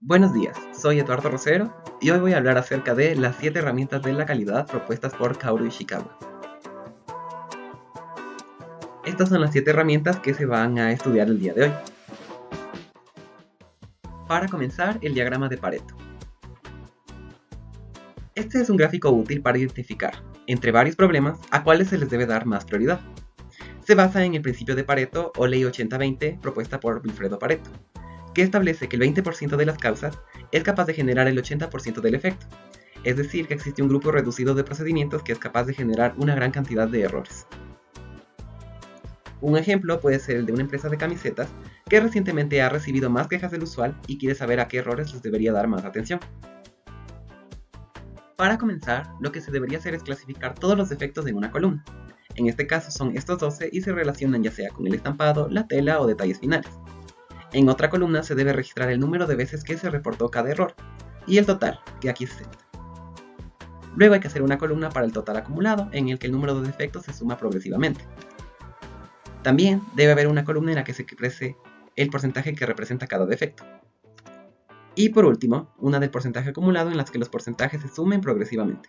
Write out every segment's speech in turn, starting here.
Buenos días, soy Eduardo Rosero y hoy voy a hablar acerca de las 7 herramientas de la calidad propuestas por Kaoru Ishikawa. Estas son las 7 herramientas que se van a estudiar el día de hoy. Para comenzar, el diagrama de Pareto. Este es un gráfico útil para identificar, entre varios problemas, a cuáles se les debe dar más prioridad. Se basa en el principio de Pareto o ley 80-20 propuesta por Vilfredo Pareto, que establece que el 20% de las causas es capaz de generar el 80% del efecto, es decir, que existe un grupo reducido de procedimientos que es capaz de generar una gran cantidad de errores. Un ejemplo puede ser el de una empresa de camisetas que recientemente ha recibido más quejas del usual y quiere saber a qué errores les debería dar más atención. Para comenzar, lo que se debería hacer es clasificar todos los defectos en una columna. En este caso son estos 12 y se relacionan ya sea con el estampado, la tela o detalles finales. En otra columna se debe registrar el número de veces que se reportó cada error, y el total, que aquí es 60. Luego hay que hacer una columna para el total acumulado, en el que el número de defectos se suma progresivamente. También debe haber una columna en la que se exprese el porcentaje que representa cada defecto. Y por último, una del porcentaje acumulado en las que los porcentajes se sumen progresivamente.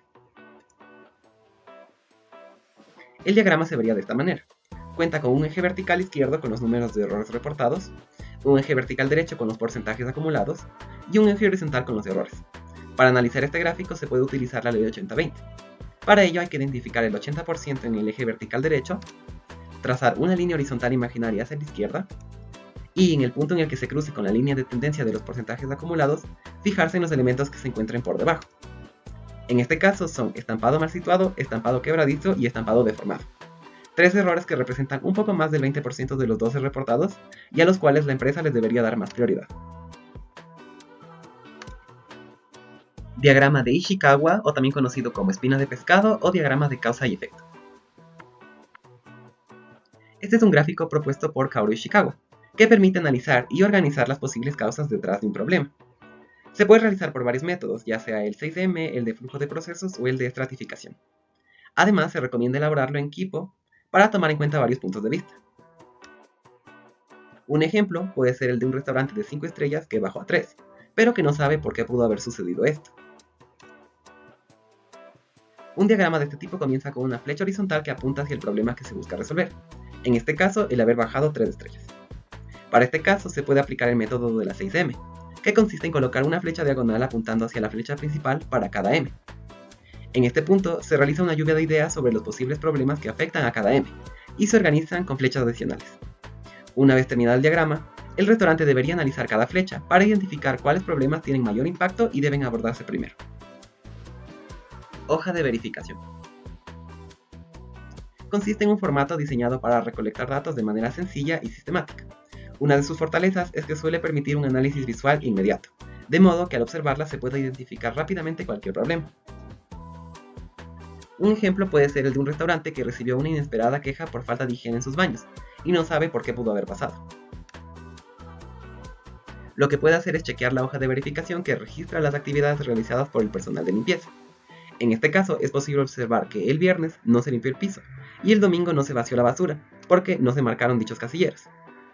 El diagrama se vería de esta manera. Cuenta con un eje vertical izquierdo con los números de errores reportados, un eje vertical derecho con los porcentajes acumulados y un eje horizontal con los errores. Para analizar este gráfico se puede utilizar la ley 80-20. Para ello hay que identificar el 80% en el eje vertical derecho, trazar una línea horizontal imaginaria hacia la izquierda, y en el punto en el que se cruce con la línea de tendencia de los porcentajes acumulados, fijarse en los elementos que se encuentren por debajo. En este caso son estampado mal situado, estampado quebradizo y estampado deformado. 3 errores que representan un poco más del 20% de los 12 reportados y a los cuales la empresa les debería dar más prioridad. Diagrama de Ishikawa, o también conocido como espina de pescado o diagrama de causa y efecto. Este es un gráfico propuesto por Kaoru Ishikawa, que permite analizar y organizar las posibles causas detrás de un problema. Se puede realizar por varios métodos, ya sea el 6M, el de flujo de procesos o el de estratificación. Además, se recomienda elaborarlo en equipo para tomar en cuenta varios puntos de vista. Un ejemplo puede ser el de un restaurante de 5 estrellas que bajó a 3, pero que no sabe por qué pudo haber sucedido esto. Un diagrama de este tipo comienza con una flecha horizontal que apunta hacia el problema que se busca resolver, en este caso el haber bajado 3 estrellas. Para este caso se puede aplicar el método de la 6M, que consiste en colocar una flecha diagonal apuntando hacia la flecha principal para cada M. En este punto se realiza una lluvia de ideas sobre los posibles problemas que afectan a cada M, y se organizan con flechas adicionales. Una vez terminado el diagrama, el restaurante debería analizar cada flecha para identificar cuáles problemas tienen mayor impacto y deben abordarse primero. Hoja de verificación. Consiste en un formato diseñado para recolectar datos de manera sencilla y sistemática. Una de sus fortalezas es que suele permitir un análisis visual inmediato, de modo que al observarla se pueda identificar rápidamente cualquier problema. Un ejemplo puede ser el de un restaurante que recibió una inesperada queja por falta de higiene en sus baños, y no sabe por qué pudo haber pasado. Lo que puede hacer es chequear la hoja de verificación que registra las actividades realizadas por el personal de limpieza. En este caso es posible observar que el viernes no se limpió el piso, y el domingo no se vació la basura, porque no se marcaron dichos casilleros.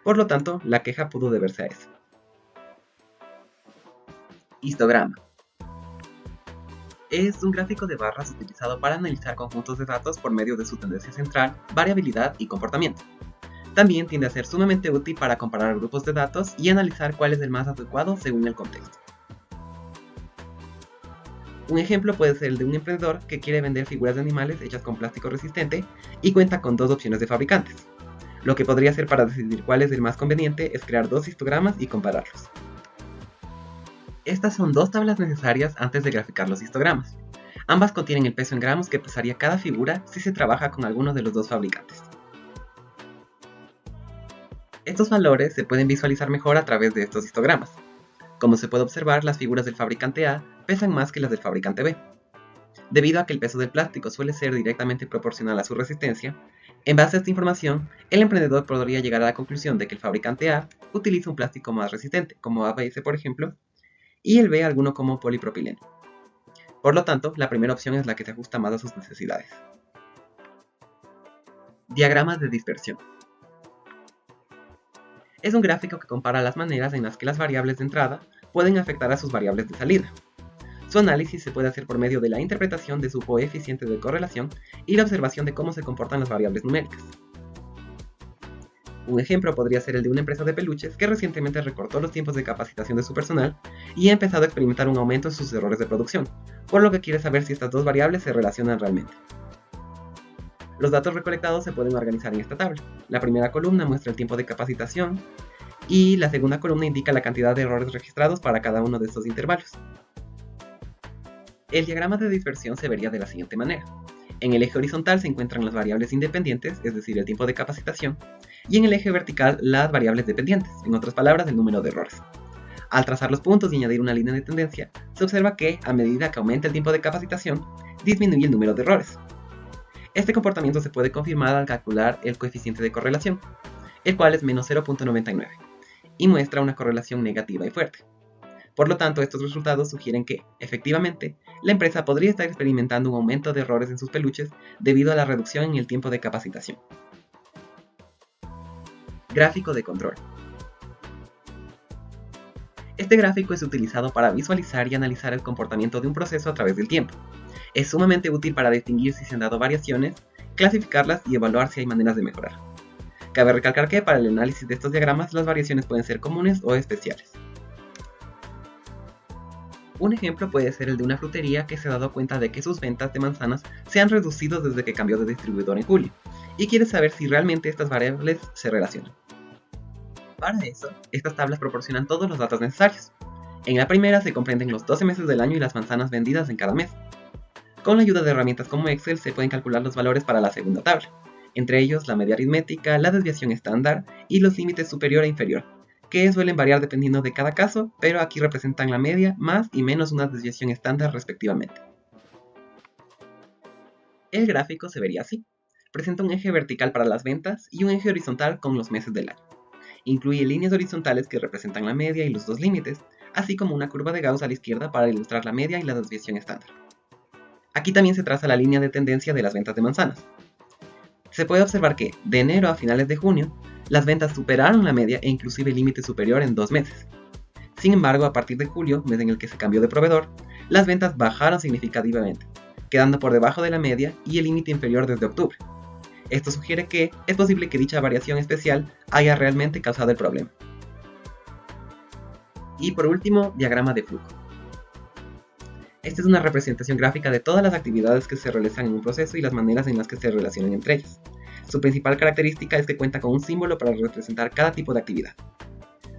Por lo tanto, la queja pudo deberse a eso. Histograma. Es un gráfico de barras utilizado para analizar conjuntos de datos por medio de su tendencia central, variabilidad y comportamiento. También tiende a ser sumamente útil para comparar grupos de datos y analizar cuál es el más adecuado según el contexto. Un ejemplo puede ser el de un emprendedor que quiere vender figuras de animales hechas con plástico resistente y cuenta con 2 opciones de fabricantes. Lo que podría hacer para decidir cuál es el más conveniente es crear 2 histogramas y compararlos. Estas son 2 tablas necesarias antes de graficar los histogramas. Ambas contienen el peso en gramos que pesaría cada figura si se trabaja con alguno de los 2 fabricantes. Estos valores se pueden visualizar mejor a través de estos histogramas. Como se puede observar, las figuras del fabricante A pesan más que las del fabricante B. Debido a que el peso del plástico suele ser directamente proporcional a su resistencia, en base a esta información, el emprendedor podría llegar a la conclusión de que el fabricante A utiliza un plástico más resistente, como ABS por ejemplo, y el B alguno como polipropileno. Por lo tanto, la primera opción es la que se ajusta más a sus necesidades. Diagramas de dispersión. Es un gráfico que compara las maneras en las que las variables de entrada, pueden afectar a sus variables de salida. Su análisis se puede hacer por medio de la interpretación de su coeficiente de correlación y la observación de cómo se comportan las variables numéricas. Un ejemplo podría ser el de una empresa de peluches que recientemente recortó los tiempos de capacitación de su personal y ha empezado a experimentar un aumento en sus errores de producción, por lo que quiere saber si estas dos variables se relacionan realmente. Los datos recolectados se pueden organizar en esta tabla. La primera columna muestra el tiempo de capacitación y la segunda columna indica la cantidad de errores registrados para cada uno de estos intervalos. El diagrama de dispersión se vería de la siguiente manera. En el eje horizontal se encuentran las variables independientes, es decir, el tiempo de capacitación, y en el eje vertical las variables dependientes, en otras palabras, el número de errores. Al trazar los puntos y añadir una línea de tendencia, se observa que, a medida que aumenta el tiempo de capacitación, disminuye el número de errores. Este comportamiento se puede confirmar al calcular el coeficiente de correlación, el cual es menos 0.99, y muestra una correlación negativa y fuerte. Por lo tanto, estos resultados sugieren que, efectivamente, la empresa podría estar experimentando un aumento de errores en sus peluches debido a la reducción en el tiempo de capacitación. Gráfico de control. Este gráfico es utilizado para visualizar y analizar el comportamiento de un proceso a través del tiempo. Es sumamente útil para distinguir si se han dado variaciones, clasificarlas y evaluar si hay maneras de mejorar. Cabe recalcar que para el análisis de estos diagramas las variaciones pueden ser comunes o especiales. Un ejemplo puede ser el de una frutería que se ha dado cuenta de que sus ventas de manzanas se han reducido desde que cambió de distribuidor en julio, y quiere saber si realmente estas variables se relacionan. Para eso, estas tablas proporcionan todos los datos necesarios. En la primera se comprenden los 12 meses del año y las manzanas vendidas en cada mes. Con la ayuda de herramientas como Excel se pueden calcular los valores para la segunda tabla, entre ellos la media aritmética, la desviación estándar y los límites superior e inferior, que suelen variar dependiendo de cada caso, pero aquí representan la media más y menos una desviación estándar respectivamente. El gráfico se vería así. Presenta un eje vertical para las ventas y un eje horizontal con los meses del año. Incluye líneas horizontales que representan la media y los dos límites, así como una curva de Gauss a la izquierda para ilustrar la media y la desviación estándar. Aquí también se traza la línea de tendencia de las ventas de manzanas. Se puede observar que, de enero a finales de junio, las ventas superaron la media e inclusive el límite superior en 2 meses. Sin embargo, a partir de julio, mes en el que se cambió de proveedor, las ventas bajaron significativamente, quedando por debajo de la media y el límite inferior desde octubre. Esto sugiere que es posible que dicha variación especial haya realmente causado el problema. Y por último, diagrama de flujo. Esta es una representación gráfica de todas las actividades que se realizan en un proceso y las maneras en las que se relacionan entre ellas. Su principal característica es que cuenta con un símbolo para representar cada tipo de actividad.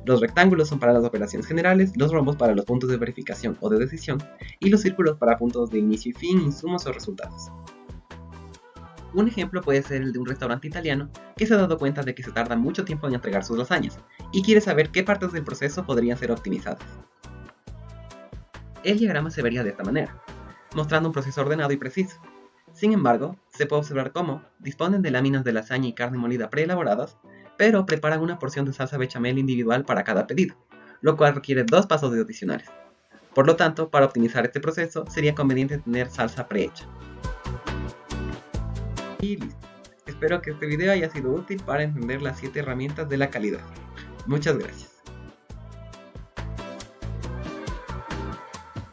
Los rectángulos son para las operaciones generales, los rombos para los puntos de verificación o de decisión, y los círculos para puntos de inicio y fin, insumos o resultados. Un ejemplo puede ser el de un restaurante italiano que se ha dado cuenta de que se tarda mucho tiempo en entregar sus lasañas y quiere saber qué partes del proceso podrían ser optimizadas. El diagrama se vería de esta manera, mostrando un proceso ordenado y preciso. Sin embargo, se puede observar cómo disponen de láminas de lasaña y carne molida preelaboradas, pero preparan una porción de salsa bechamel individual para cada pedido, lo cual requiere 2 pasos adicionales. Por lo tanto, para optimizar este proceso, sería conveniente tener salsa prehecha. Y listo. Espero que este video haya sido útil para entender las 7 herramientas de la calidad. Muchas gracias.